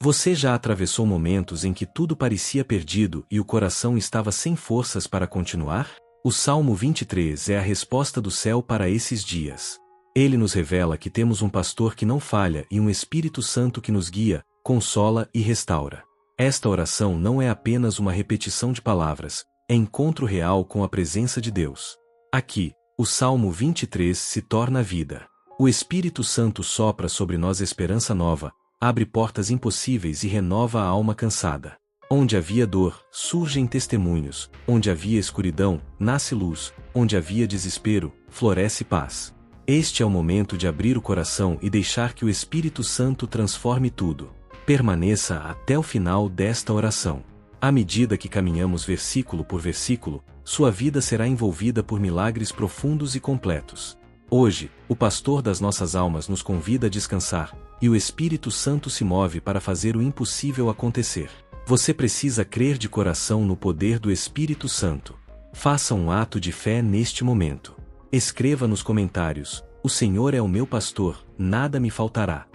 Você já atravessou momentos em que tudo parecia perdido e o coração estava sem forças para continuar? O Salmo 23 é a resposta do céu para esses dias. Ele nos revela que temos um pastor que não falha e um Espírito Santo que nos guia, consola e restaura. Esta oração não é apenas uma repetição de palavras, é encontro real com a presença de Deus. Aqui, o Salmo 23 se torna vida. O Espírito Santo sopra sobre nós esperança nova, abre portas impossíveis e renova a alma cansada. Onde havia dor, surgem testemunhos, onde havia escuridão, nasce luz, onde havia desespero, floresce paz. Este é o momento de abrir o coração e deixar que o Espírito Santo transforme tudo. Permaneça até o final desta oração. À medida que caminhamos versículo por versículo, sua vida será envolvida por milagres profundos e completos. Hoje, o pastor das nossas almas nos convida a descansar, e o Espírito Santo se move para fazer o impossível acontecer. Você precisa crer de coração no poder do Espírito Santo. Faça um ato de fé neste momento. Escreva nos comentários: "O Senhor é o meu pastor, nada me faltará."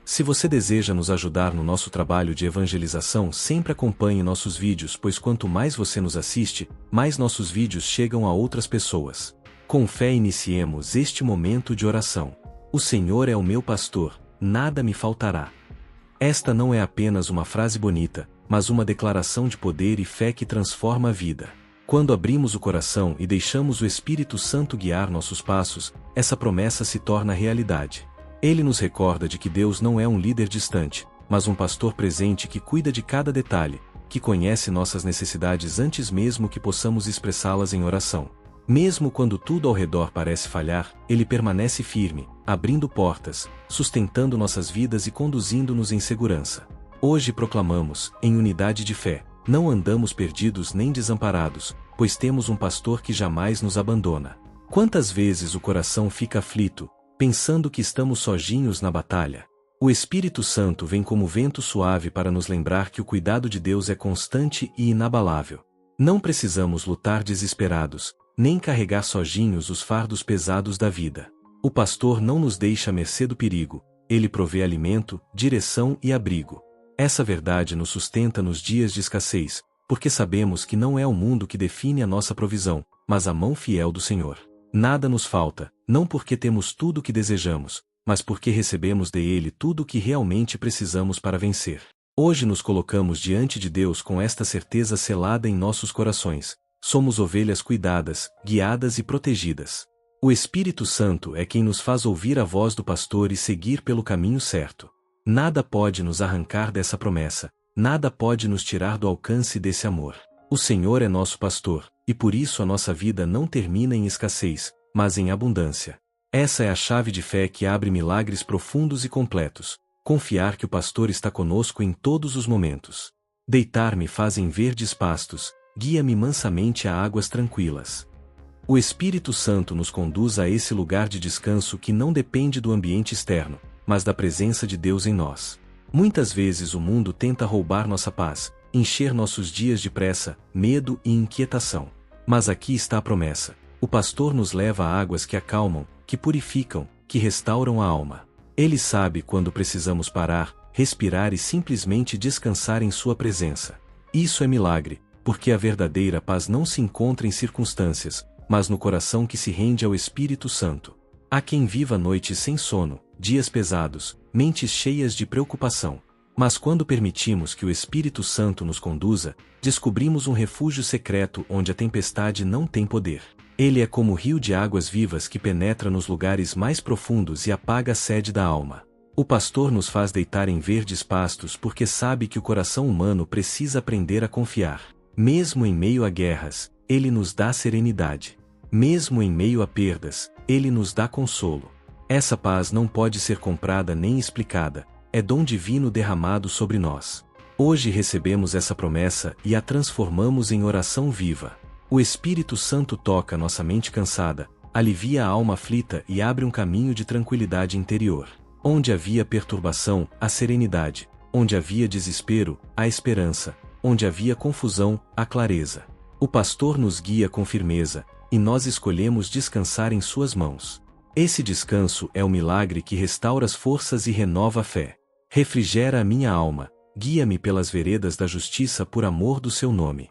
Se você deseja nos ajudar no nosso trabalho de evangelização, sempre acompanhe nossos vídeos, pois quanto mais você nos assiste, mais nossos vídeos chegam a outras pessoas. Com fé iniciemos este momento de oração. O Senhor é o meu pastor, nada me faltará. Esta não é apenas uma frase bonita, mas uma declaração de poder e fé que transforma a vida. Quando abrimos o coração e deixamos o Espírito Santo guiar nossos passos, essa promessa se torna realidade. Ele nos recorda de que Deus não é um líder distante, mas um pastor presente que cuida de cada detalhe, que conhece nossas necessidades antes mesmo que possamos expressá-las em oração. Mesmo quando tudo ao redor parece falhar, Ele permanece firme, abrindo portas, sustentando nossas vidas e conduzindo-nos em segurança. Hoje proclamamos, em unidade de fé, não andamos perdidos nem desamparados, pois temos um pastor que jamais nos abandona. Quantas vezes o coração fica aflito, pensando que estamos sozinhos na batalha? O Espírito Santo vem como vento suave para nos lembrar que o cuidado de Deus é constante e inabalável. Não precisamos lutar desesperados, nem carregar sozinhos os fardos pesados da vida. O pastor não nos deixa à mercê do perigo, ele provê alimento, direção e abrigo. Essa verdade nos sustenta nos dias de escassez, porque sabemos que não é o mundo que define a nossa provisão, mas a mão fiel do Senhor. Nada nos falta, não porque temos tudo o que desejamos, mas porque recebemos dele tudo o que realmente precisamos para vencer. Hoje nos colocamos diante de Deus com esta certeza selada em nossos corações: somos ovelhas cuidadas, guiadas e protegidas. O Espírito Santo é quem nos faz ouvir a voz do pastor e seguir pelo caminho certo. Nada pode nos arrancar dessa promessa, nada pode nos tirar do alcance desse amor. O Senhor é nosso pastor, e por isso a nossa vida não termina em escassez, mas em abundância. Essa é a chave de fé que abre milagres profundos e completos. Confiar que o pastor está conosco em todos os momentos. Deitar-me faz em verdes pastos, guia-me mansamente a águas tranquilas. O Espírito Santo nos conduz a esse lugar de descanso que não depende do ambiente externo, mas da presença de Deus em nós. Muitas vezes o mundo tenta roubar nossa paz, encher nossos dias de pressa, medo e inquietação. Mas aqui está a promessa: o pastor nos leva a águas que acalmam, que purificam, que restauram a alma. Ele sabe quando precisamos parar, respirar e simplesmente descansar em sua presença. Isso é milagre, porque a verdadeira paz não se encontra em circunstâncias, mas no coração que se rende ao Espírito Santo. Há quem viva noites sem sono, dias pesados, mentes cheias de preocupação. Mas quando permitimos que o Espírito Santo nos conduza, descobrimos um refúgio secreto onde a tempestade não tem poder. Ele é como o rio de águas vivas que penetra nos lugares mais profundos e apaga a sede da alma. O pastor nos faz deitar em verdes pastos porque sabe que o coração humano precisa aprender a confiar. Mesmo em meio a guerras, ele nos dá serenidade. Mesmo em meio a perdas, ele nos dá consolo. Essa paz não pode ser comprada nem explicada, é dom divino derramado sobre nós. Hoje recebemos essa promessa e a transformamos em oração viva. O Espírito Santo toca nossa mente cansada, alivia a alma aflita e abre um caminho de tranquilidade interior. Onde havia perturbação, há serenidade. Onde havia desespero, há esperança. Onde havia confusão, há clareza. O pastor nos guia com firmeza, e nós escolhemos descansar em suas mãos. Esse descanso é o milagre que restaura as forças e renova a fé. Refrigera a minha alma, guia-me pelas veredas da justiça por amor do seu nome.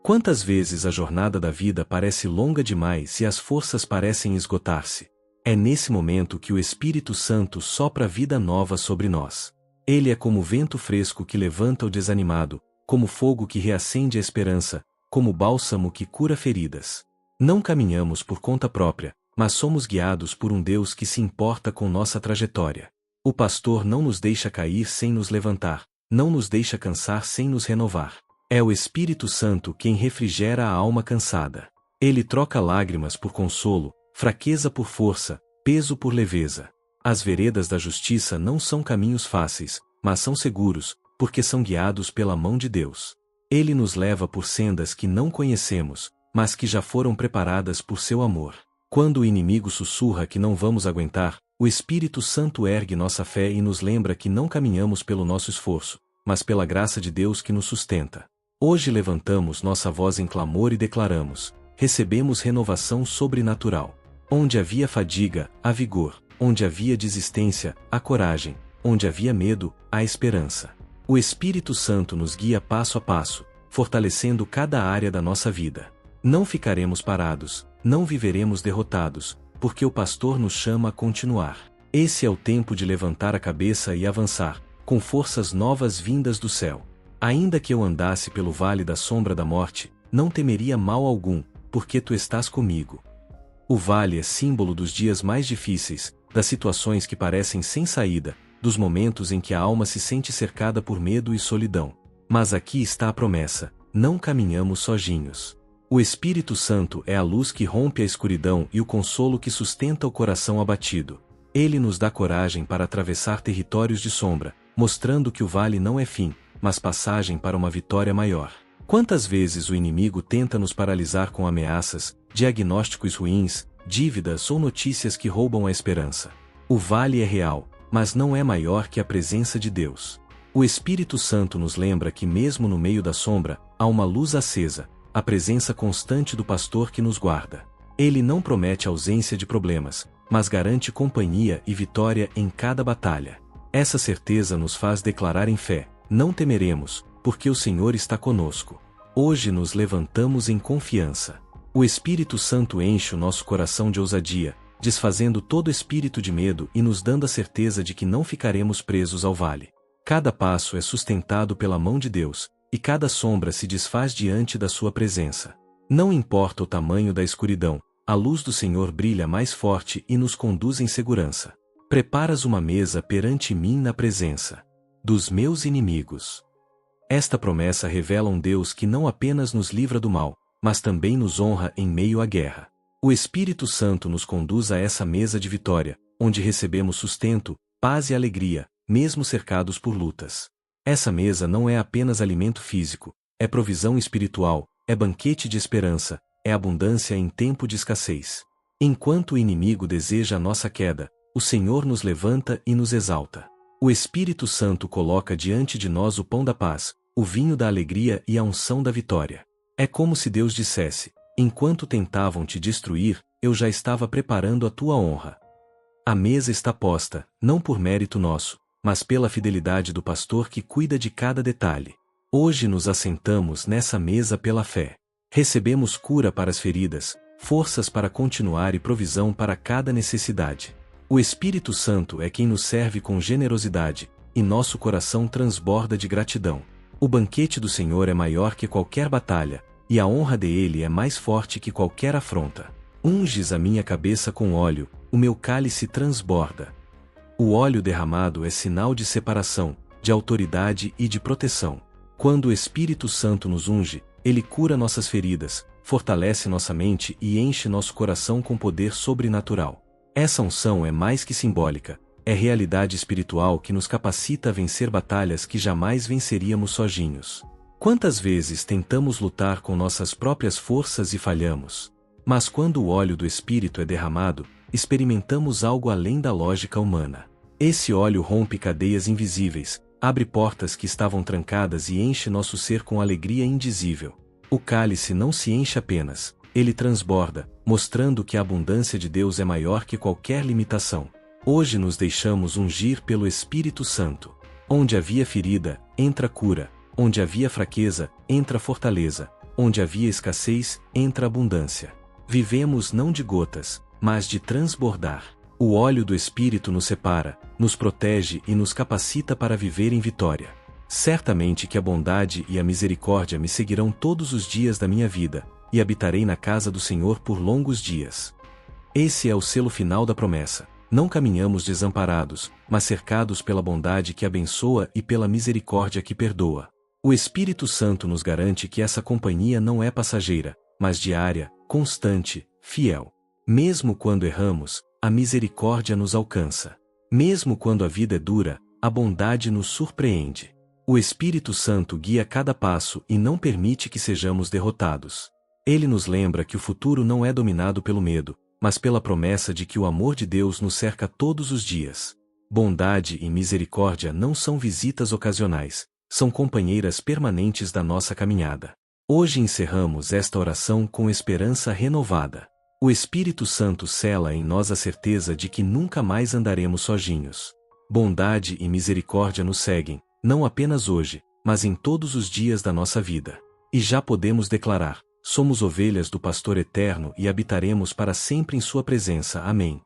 Quantas vezes a jornada da vida parece longa demais e as forças parecem esgotar-se? É nesse momento que o Espírito Santo sopra vida nova sobre nós. Ele é como vento fresco que levanta o desanimado, como fogo que reacende a esperança, como bálsamo que cura feridas. Não caminhamos por conta própria, mas somos guiados por um Deus que se importa com nossa trajetória. O pastor não nos deixa cair sem nos levantar, não nos deixa cansar sem nos renovar. É o Espírito Santo quem refrigera a alma cansada. Ele troca lágrimas por consolo, fraqueza por força, peso por leveza. As veredas da justiça não são caminhos fáceis, mas são seguros, porque são guiados pela mão de Deus. Ele nos leva por sendas que não conhecemos, mas que já foram preparadas por seu amor. Quando o inimigo sussurra que não vamos aguentar, o Espírito Santo ergue nossa fé e nos lembra que não caminhamos pelo nosso esforço, mas pela graça de Deus que nos sustenta. Hoje levantamos nossa voz em clamor e declaramos: recebemos renovação sobrenatural. Onde havia fadiga, há vigor. Onde havia desistência, há coragem. Onde havia medo, há esperança. O Espírito Santo nos guia passo a passo, fortalecendo cada área da nossa vida. Não ficaremos parados, não viveremos derrotados, porque o pastor nos chama a continuar. Esse é o tempo de levantar a cabeça e avançar, com forças novas vindas do céu. Ainda que eu andasse pelo vale da sombra da morte, não temeria mal algum, porque tu estás comigo. O vale é símbolo dos dias mais difíceis, das situações que parecem sem saída, dos momentos em que a alma se sente cercada por medo e solidão. Mas aqui está a promessa: não caminhamos sozinhos. O Espírito Santo é a luz que rompe a escuridão e o consolo que sustenta o coração abatido. Ele nos dá coragem para atravessar territórios de sombra, mostrando que o vale não é fim, mas passagem para uma vitória maior. Quantas vezes o inimigo tenta nos paralisar com ameaças, diagnósticos ruins, dívidas ou notícias que roubam a esperança? O vale é real, mas não é maior que a presença de Deus. O Espírito Santo nos lembra que mesmo no meio da sombra, há uma luz acesa, a presença constante do pastor que nos guarda. Ele não promete ausência de problemas, mas garante companhia e vitória em cada batalha. Essa certeza nos faz declarar em fé: não temeremos, porque o Senhor está conosco. Hoje nos levantamos em confiança. O Espírito Santo enche o nosso coração de ousadia, desfazendo todo espírito de medo e nos dando a certeza de que não ficaremos presos ao vale. Cada passo é sustentado pela mão de Deus, e cada sombra se desfaz diante da sua presença. Não importa o tamanho da escuridão, a luz do Senhor brilha mais forte e nos conduz em segurança. Preparas uma mesa perante mim na presença dos meus inimigos. Esta promessa revela um Deus que não apenas nos livra do mal, mas também nos honra em meio à guerra. O Espírito Santo nos conduz a essa mesa de vitória, onde recebemos sustento, paz e alegria, mesmo cercados por lutas. Essa mesa não é apenas alimento físico, é provisão espiritual, é banquete de esperança, é abundância em tempo de escassez. Enquanto o inimigo deseja a nossa queda, o Senhor nos levanta e nos exalta. O Espírito Santo coloca diante de nós o pão da paz, o vinho da alegria e a unção da vitória. É como se Deus dissesse: enquanto tentavam te destruir, eu já estava preparando a tua honra. A mesa está posta, não por mérito nosso, mas pela fidelidade do pastor que cuida de cada detalhe. Hoje nos assentamos nessa mesa pela fé. Recebemos cura para as feridas, forças para continuar e provisão para cada necessidade. O Espírito Santo é quem nos serve com generosidade, e nosso coração transborda de gratidão. O banquete do Senhor é maior que qualquer batalha, e a honra dele é mais forte que qualquer afronta. Unges a minha cabeça com óleo, o meu cálice transborda. O óleo derramado é sinal de separação, de autoridade e de proteção. Quando o Espírito Santo nos unge, ele cura nossas feridas, fortalece nossa mente e enche nosso coração com poder sobrenatural. Essa unção é mais que simbólica, é realidade espiritual que nos capacita a vencer batalhas que jamais venceríamos sozinhos. Quantas vezes tentamos lutar com nossas próprias forças e falhamos? Mas quando o óleo do Espírito é derramado, experimentamos algo além da lógica humana. Esse óleo rompe cadeias invisíveis, abre portas que estavam trancadas e enche nosso ser com alegria indizível. O cálice não se enche apenas, ele transborda, mostrando que a abundância de Deus é maior que qualquer limitação. Hoje nos deixamos ungir pelo Espírito Santo. Onde havia ferida, entra cura. Onde havia fraqueza, entra fortaleza. Onde havia escassez, entra abundância. Vivemos não de gotas, mas de transbordar. O óleo do Espírito nos separa, nos protege e nos capacita para viver em vitória. Certamente que a bondade e a misericórdia me seguirão todos os dias da minha vida, e habitarei na casa do Senhor por longos dias. Esse é o selo final da promessa. Não caminhamos desamparados, mas cercados pela bondade que abençoa e pela misericórdia que perdoa. O Espírito Santo nos garante que essa companhia não é passageira, mas diária, constante, fiel. Mesmo quando erramos, a misericórdia nos alcança. Mesmo quando a vida é dura, a bondade nos surpreende. O Espírito Santo guia cada passo e não permite que sejamos derrotados. Ele nos lembra que o futuro não é dominado pelo medo, mas pela promessa de que o amor de Deus nos cerca todos os dias. Bondade e misericórdia não são visitas ocasionais, são companheiras permanentes da nossa caminhada. Hoje encerramos esta oração com esperança renovada. O Espírito Santo sela em nós a certeza de que nunca mais andaremos sozinhos. Bondade e misericórdia nos seguem, não apenas hoje, mas em todos os dias da nossa vida. E já podemos declarar: somos ovelhas do Pastor Eterno e habitaremos para sempre em sua presença. Amém.